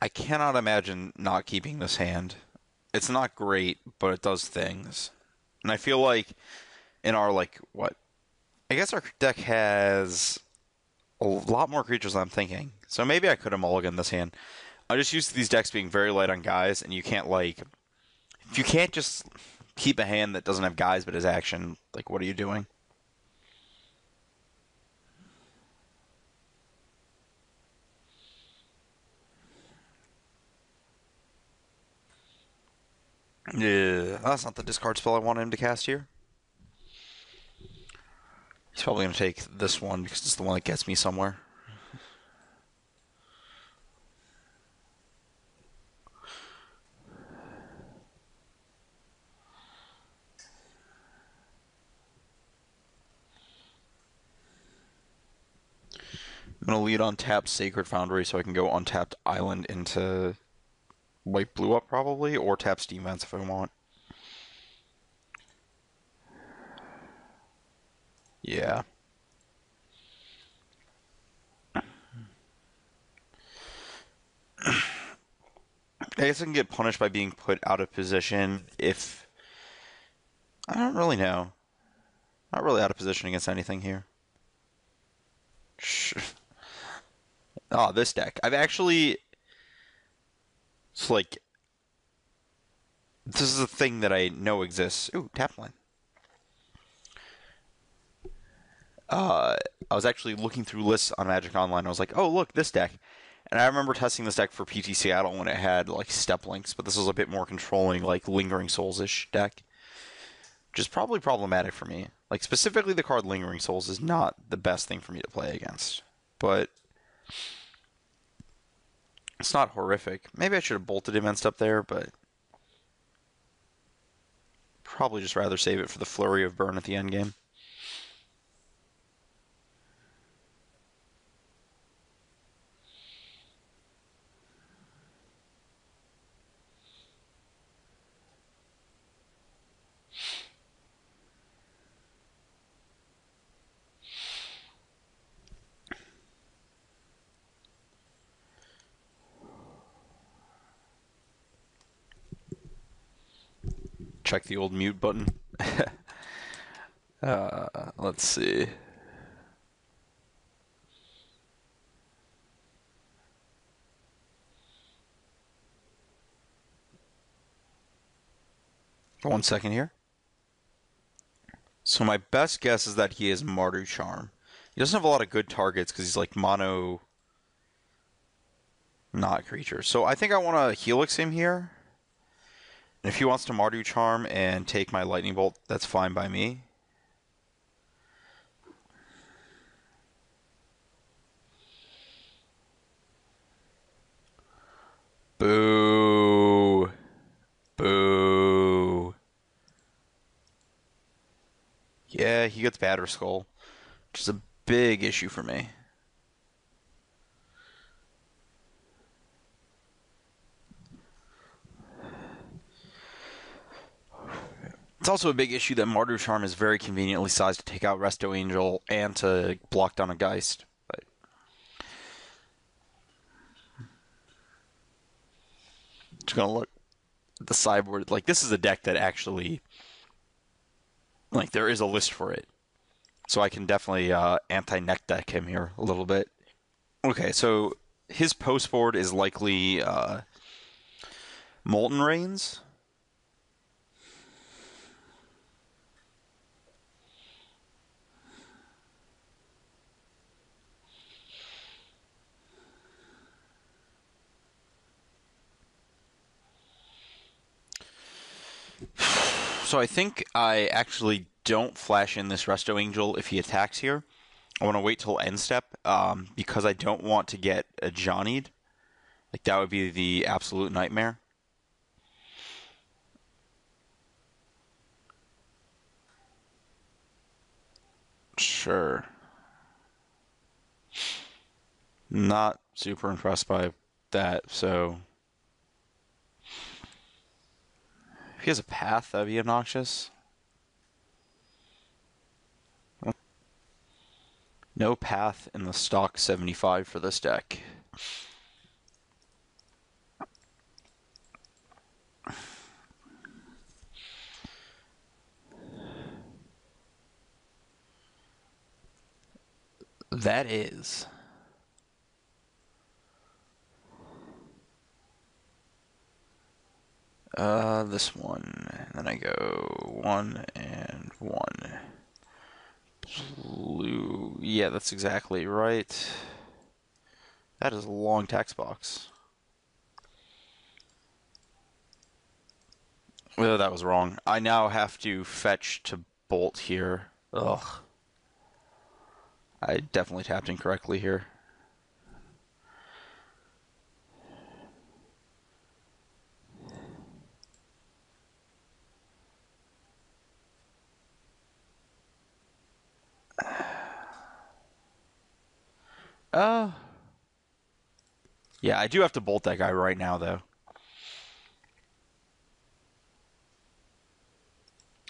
I cannot imagine not keeping this hand. It's not great, but it does things. And I feel like in our, like, what? I guess our deck has a lot more creatures than I'm thinking. So maybe I could have mulliganed this hand. I just used to these decks being very light on guys, and you can't, like, if you can't just keep a hand that doesn't have guys but has action, like, what are you doing? Yeah, that's not the discard spell I wanted him to cast here. He's probably going to take this one because it's the one that gets me somewhere. I'm going to lead on tapped Sacred Foundry so I can go untapped Island into white blue up probably, or tap Steam Vents if I want. Yeah. I guess I can get punished by being put out of position if... I don't really know. Not really out of position against anything here. Oh, this deck. I've actually... It's like... This is a thing that I know exists. Ooh, tap line. I was actually looking through lists on Magic Online. I was like, oh, look, this deck. And I remember testing this deck for PT Seattle when it had, like, step links, but this was a bit more controlling, like, Lingering Souls-ish deck. Which is probably problematic for me. Like, specifically the card Lingering Souls is not the best thing for me to play against. But it's not horrific. Maybe I should have bolted Immense up there, but probably just rather save it for the flurry of burn at the end game. Check the old mute button. Let's see. One second here. So my best guess is that he has Mardu Charm. He doesn't have a lot of good targets because he's like mono not creature. So I think I want to Helix him here. And if he wants to Mardu Charm and take my Lightning Bolt, that's fine by me. Boo. Boo. Yeah, he gets Batter Skull, which is a big issue for me. It's also a big issue that Mardu Charm is very conveniently sized to take out Resto Angel and to block down a Geist. But just gonna look at the sideboard. Like, this is a deck that actually, like, there is a list for it. So I can definitely anti-neck deck him here a little bit. Okay, so his post board is likely Molten Rains. So I think I actually don't flash in this Resto Angel if he attacks here. I want to wait till end step because I don't want to get a Johnny'd. Like, that would be the absolute nightmare. Sure. Not super impressed by that, so... If he has a path, that'd be obnoxious. No path in the stock 75 for this deck. That is. This one. And then I go 1 and 1. Blue. Yeah, that's exactly right. That is a long text box. Oh, that was wrong. I now have to fetch to bolt here. Ugh. I definitely tapped incorrectly here. Uh, yeah, I do have to bolt that guy right now, though.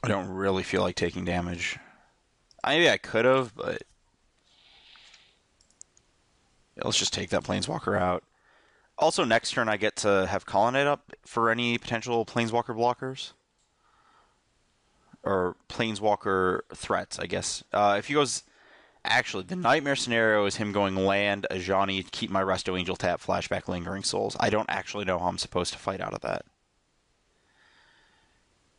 I don't really feel like taking damage. Maybe I could have, but let's just take that Planeswalker out. Also, next turn I get to have Colonnade up for any potential Planeswalker blockers. Or Planeswalker threats, I guess. If he goes... Actually, the nightmare scenario is him going land, Ajani, keep my Resto Angel tap, flashback, Lingering Souls. I don't actually know how I'm supposed to fight out of that.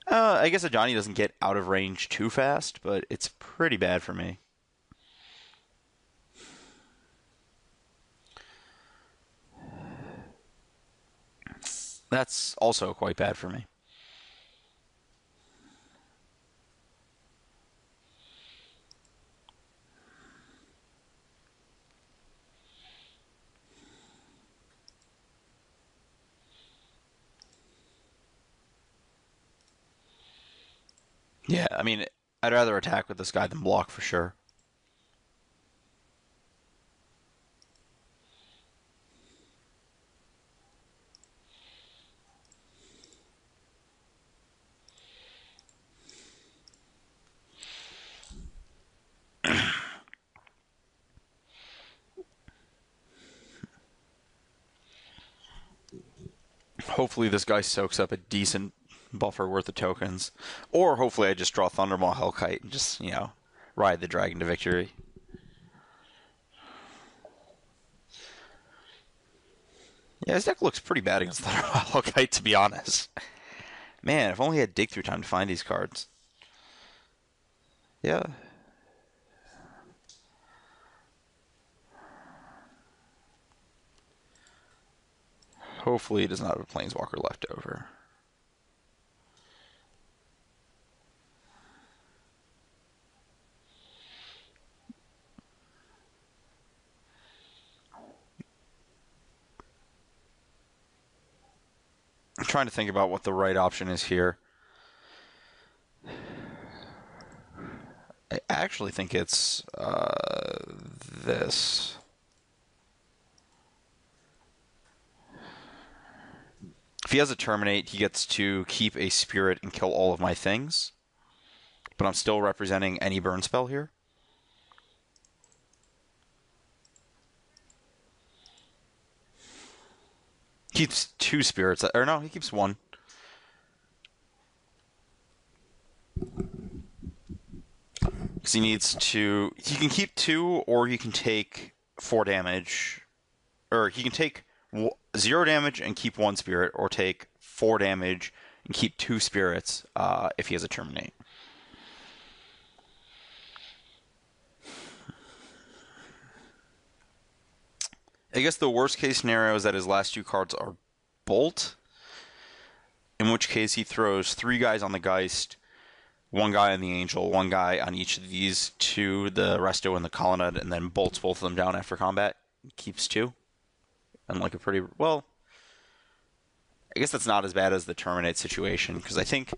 I guess Ajani doesn't get out of range too fast, but it's pretty bad for me. That's also quite bad for me. Yeah, I mean, I'd rather attack with this guy than block for sure. Hopefully this guy soaks up a decent buffer worth of tokens. Or hopefully I just draw Thundermaw Hellkite and just, ride the dragon to victory. Yeah, his deck looks pretty bad against Thundermaw Hellkite, to be honest. Man, if only I had dig through time to find these cards. Yeah. Hopefully he does not have a Planeswalker left over. I'm trying to think about what the right option is here. I actually think it's this. If he has a Terminate, he gets to keep a Spirit and kill all of my things. But I'm still representing any burn spell here. Keeps 2 Spirits. Or no, he keeps 1. Because he needs to... He can keep 2, or he can take 4 damage. Or he can take 0 damage and keep 1 Spirit, or take 4 damage and keep 2 Spirits if he has a Terminate. I guess the worst case scenario is that his last 2 cards are Bolt, in which case he throws 3 guys on the Geist, 1 guy on the Angel, 1 guy on each of these 2, the Resto and the Colonnade, and then bolts both of them down after combat. Keeps 2. And like a pretty... Well, I guess that's not as bad as the Terminate situation, because I think...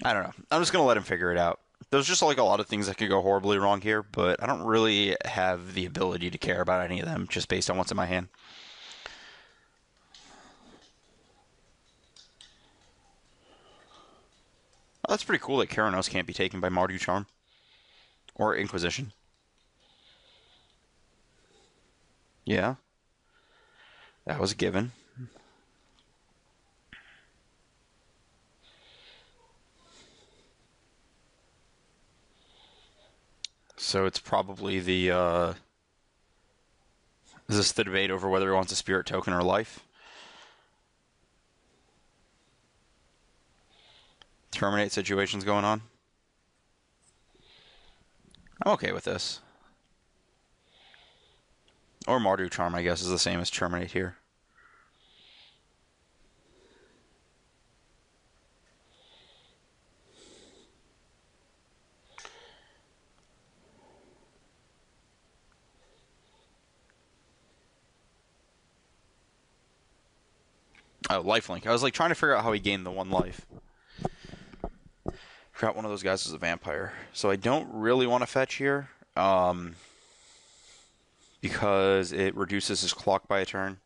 I don't know. I'm just going to let him figure it out. There's just like a lot of things that could go horribly wrong here, but I don't really have the ability to care about any of them just based on what's in my hand. Oh, that's pretty cool that Keranos can't be taken by Mardu Charm. Or Inquisition. Yeah. That was a given. So it's probably the is this the debate over whether he wants a spirit token or life? Terminate situations going on. I'm okay with this. Or Mardu Charm, I guess, is the same as terminate here. Oh, lifelink. I was like trying to figure out how he gained the one life. Forgot one of those guys was a vampire. So I don't really want to fetch here. Because it reduces his clock by a turn.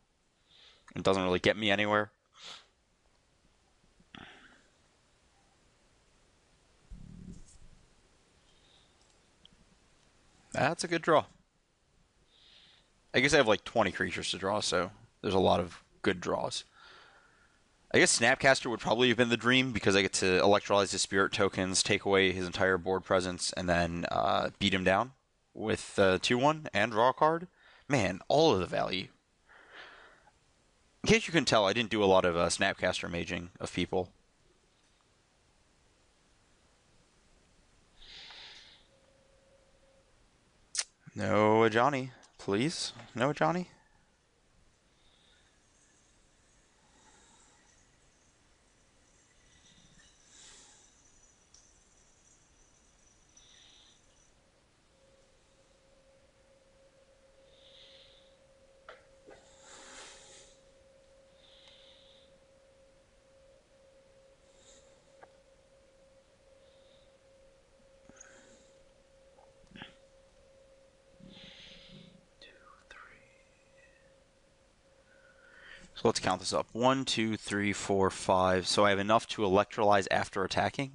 It doesn't really get me anywhere. That's a good draw. I guess I have like 20 creatures to draw, so there's a lot of good draws. I guess Snapcaster would probably have been the dream because I get to electrolyze his spirit tokens, take away his entire board presence, and then beat him down with 2-1 and draw a card. Man, all of the value. In case you couldn't tell, I didn't do a lot of Snapcaster maging of people. No, Johnny, please. No, Johnny. So let's count this up. 1, 2, 3, 4, 5. So I have enough to electrolyze after attacking.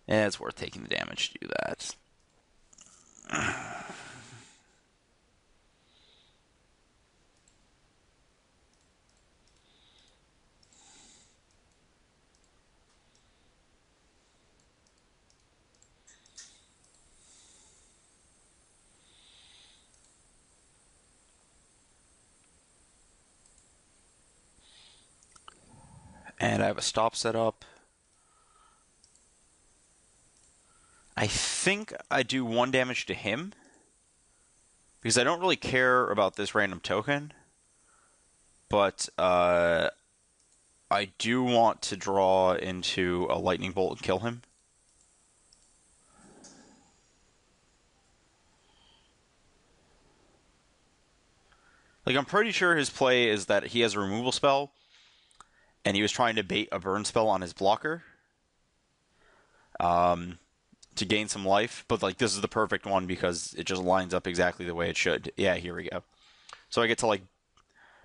And it's worth taking the damage to do that. And I have a stop set up. I think I do 1 damage to him. Because I don't really care about this random token. But I do want to draw into a lightning bolt and kill him. Like, I'm pretty sure his play is that he has a removal spell, and he was trying to bait a burn spell on his blocker to gain some life. But, like, this is the perfect one because it just lines up exactly the way it should. Yeah, here we go. So I get to, like,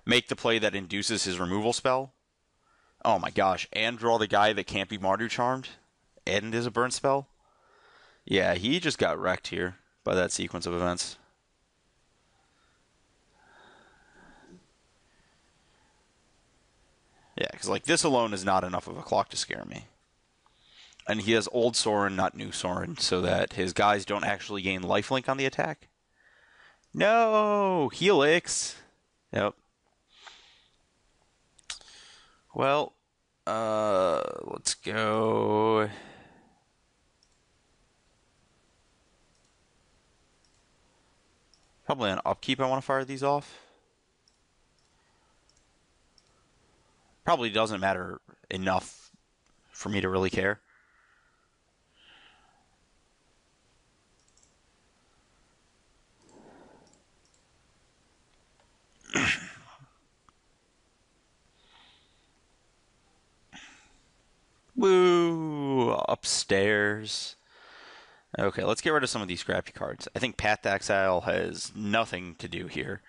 make the play that induces his removal spell. Oh my gosh, and draw the guy that can't be Mardu Charmed, and is a burn spell. Yeah, he just got wrecked here by that sequence of events. Yeah, because like this alone is not enough of a clock to scare me. And he has old Sorin, not new Sorin, so that his guys don't actually gain lifelink on the attack. No! Helix! Yep. Well, let's go. Probably on upkeep I want to fire these off. Probably doesn't matter enough for me to really care. Woo! Upstairs. Okay, let's get rid of some of these scrappy cards. I think Path to Exile has nothing to do here.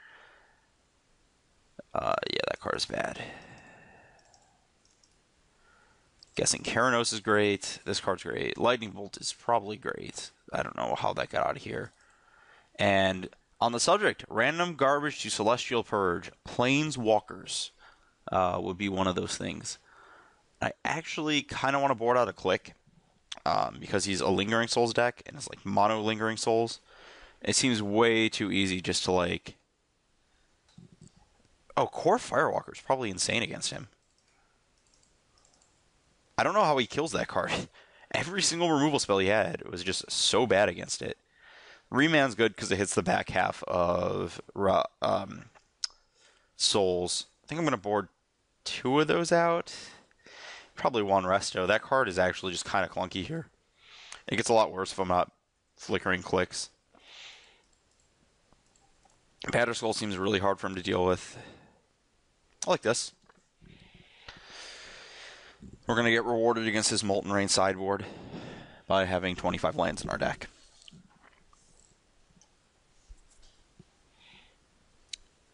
Yeah, that card is bad. Guessing Keranos is great. This card's great. Lightning Bolt is probably great. I don't know how that got out of here. And on the subject, random garbage to Celestial Purge. Planeswalkers would be one of those things. I actually kind of want to board out a Click because he's a Lingering Souls deck and it's like mono Lingering Souls. It seems way too easy just to like. Oh, Core Firewalker is probably insane against him. I don't know how he kills that card. Every single removal spell he had was just so bad against it. Remand's good because it hits the back half of Souls. I think I'm going to board 2 of those out. Probably 1 Resto. That card is actually just kind of clunky here. It gets a lot worse if I'm not flickering clicks. Batterskull seems really hard for him to deal with. I like this. We're going to get rewarded against his Molten Rain sideboard by having 25 lands in our deck.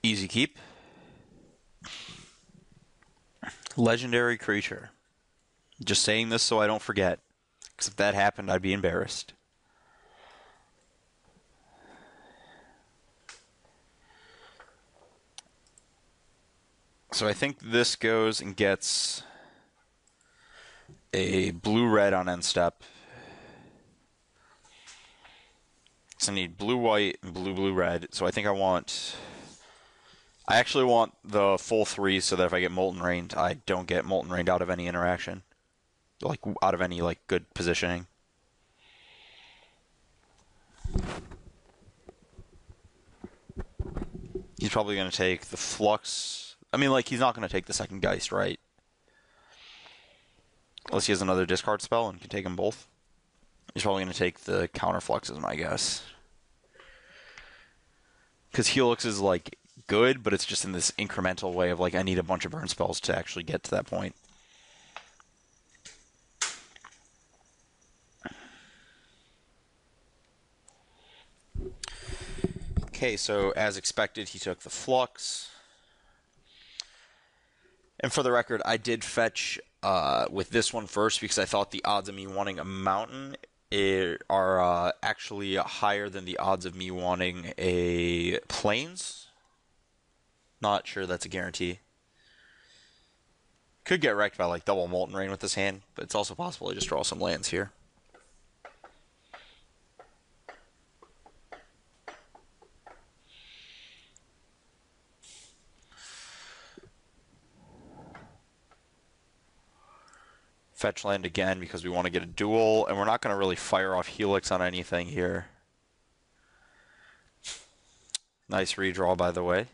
Easy keep. Legendary creature. Just saying this so I don't forget. Because if that happened, I'd be embarrassed. So I think this goes and gets a blue-red on end step. So I need blue-white and blue-blue-red. So I think I actually want the full 3 so that if I get Molten Rained, I don't get Molten Rained out of any interaction. Like, out of any, like, good positioning. He's probably going to take the Flux. I mean, like, he's not going to take the second Geist, right? Unless he has another discard spell and can take them both. He's probably going to take the Counter Flux, is my guess. Because Helix is, like, good, but it's just in this incremental way of, like, I need a bunch of burn spells to actually get to that point. Okay, so as expected, he took the Flux. And for the record, I did fetch with this one first because I thought the odds of me wanting a mountain are actually higher than the odds of me wanting a plains. Not sure that's a guarantee. Could get wrecked by like double Molten Rain with this hand, but it's also possible to just draw some lands here. Fetch land again because we want to get a duel, and we're not going to really fire off Helix on anything here. Nice redraw, by the way.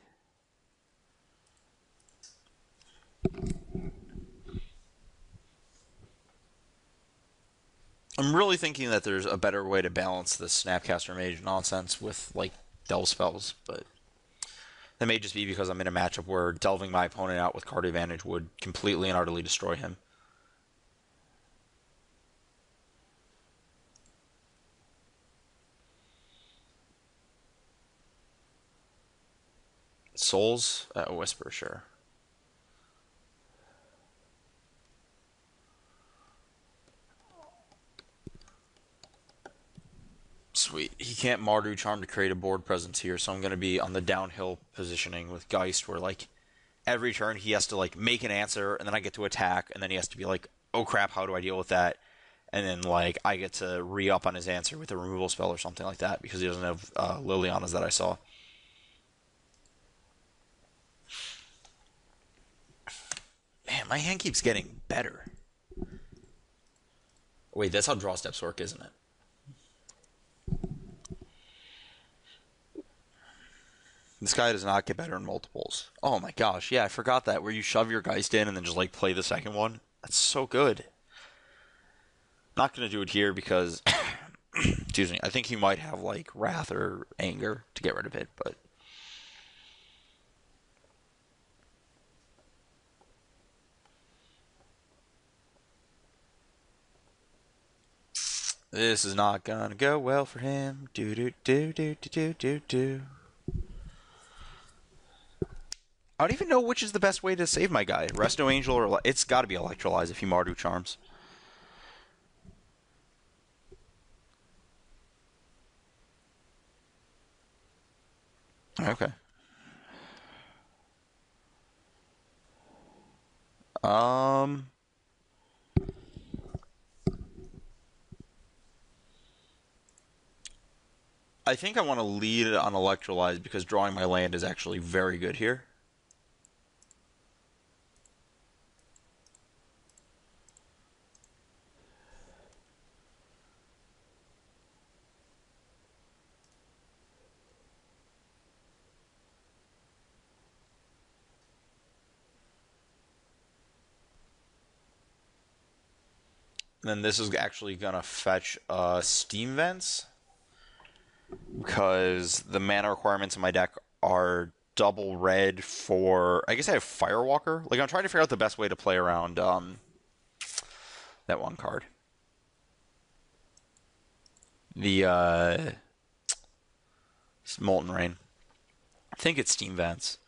I'm really thinking that there's a better way to balance this Snapcaster Mage nonsense with, like, Delve spells, but that may just be because I'm in a matchup where delving my opponent out with card advantage would completely and utterly destroy him. Souls? Whisper, sure. Sweet. He can't Mardu Charm to create a board presence here, so I'm going to be on the downhill positioning with Geist, where, like, every turn he has to, like, make an answer, and then I get to attack, and then he has to be like, oh crap, how do I deal with that? And then, like, I get to re-up on his answer with a removal spell or something like that, because he doesn't have Liliana's that I saw. Man, my hand keeps getting better. Wait, that's how draw steps work, isn't it? This guy does not get better in multiples. Oh my gosh, yeah, I forgot that. Where you shove your Geist in and then just, like, play the second one. That's so good. Not going to do it here because, excuse me, I think he might have, like, Wrath or Anger to get rid of it, but... This is not gonna go well for him. Do do do do do do do do. I don't even know which is the best way to save my guy. Resto Angel or... It's got to be Electrolyze if he Mardu Charms. Okay. I think I want to lead on Electrolyze because drawing my land is actually very good here. And then this is actually gonna fetch Steam Vents because the mana requirements in my deck are double red for. I guess I have Firewalker. Like I'm trying to figure out the best way to play around that one card. The Molten Rain. I think it's Steam Vents.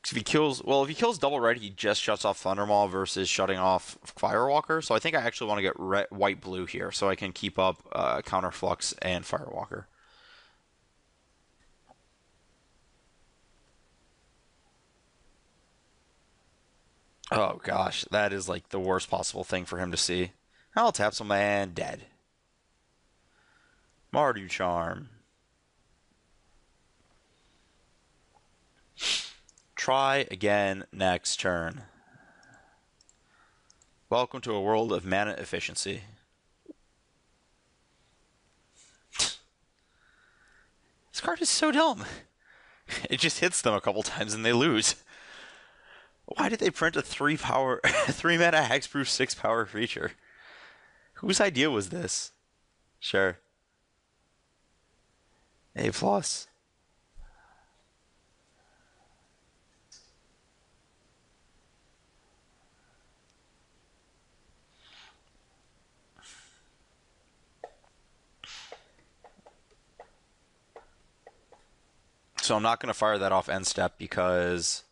If he kills, well, if he kills double red, he just shuts off Thundermaw versus shutting off Firewalker. So I think I actually want to get red, white, blue here, so I can keep up Counterflux and Firewalker. Oh gosh, that is like the worst possible thing for him to see. I'll tap some land, dead. Mardu Charm. Try again next turn. Welcome to a world of mana efficiency. This card is so dumb. It just hits them a couple times and they lose. Why did they print a 3 power, 3 mana hexproof 6 power creature? Whose idea was this? Sure. A plus. So I'm not going to fire that off end step because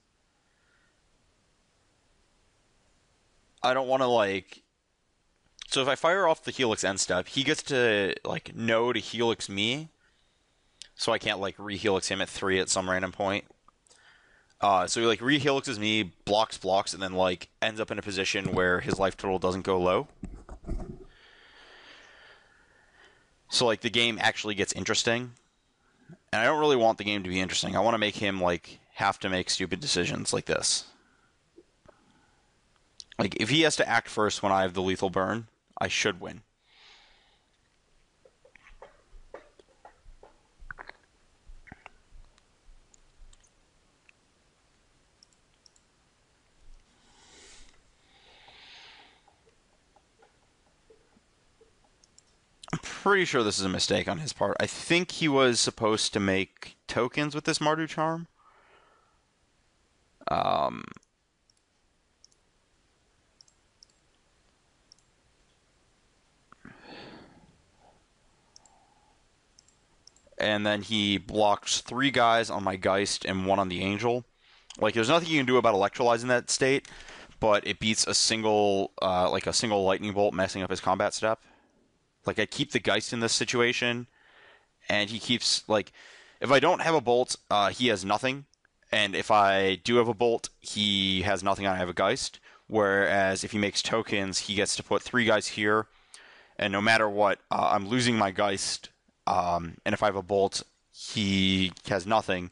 I don't want to like. So if I fire off the Helix end step, he gets to like no to Helix me, so I can't like re-Helix him at 3 at some random point. So he like re-Helixes me, blocks, and then like ends up in a position where his life total doesn't go low. So like the game actually gets interesting. And I don't really want the game to be interesting. I want to make him like have to make stupid decisions like this. Like if he has to act first when I have the lethal burn, I should win. I'm pretty sure this is a mistake on his part. I think he was supposed to make tokens with this Mardu Charm. And then he blocks 3 guys on my Geist and 1 on the Angel. Like, there's nothing you can do about electrolyzing that state, but it beats a single lightning bolt messing up his combat step. Like, I keep the Geist in this situation, and he keeps, like, if I don't have a bolt, he has nothing, and if I do have a bolt, he has nothing, and I have a Geist. Whereas if he makes tokens, he gets to put 3 guys here, and no matter what, I'm losing my Geist. And if I have a bolt, he has nothing.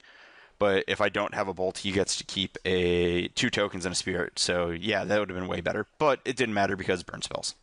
But if I don't have a bolt, he gets to keep 2 tokens and a spirit. So yeah, that would have been way better. But it didn't matter because burn spells.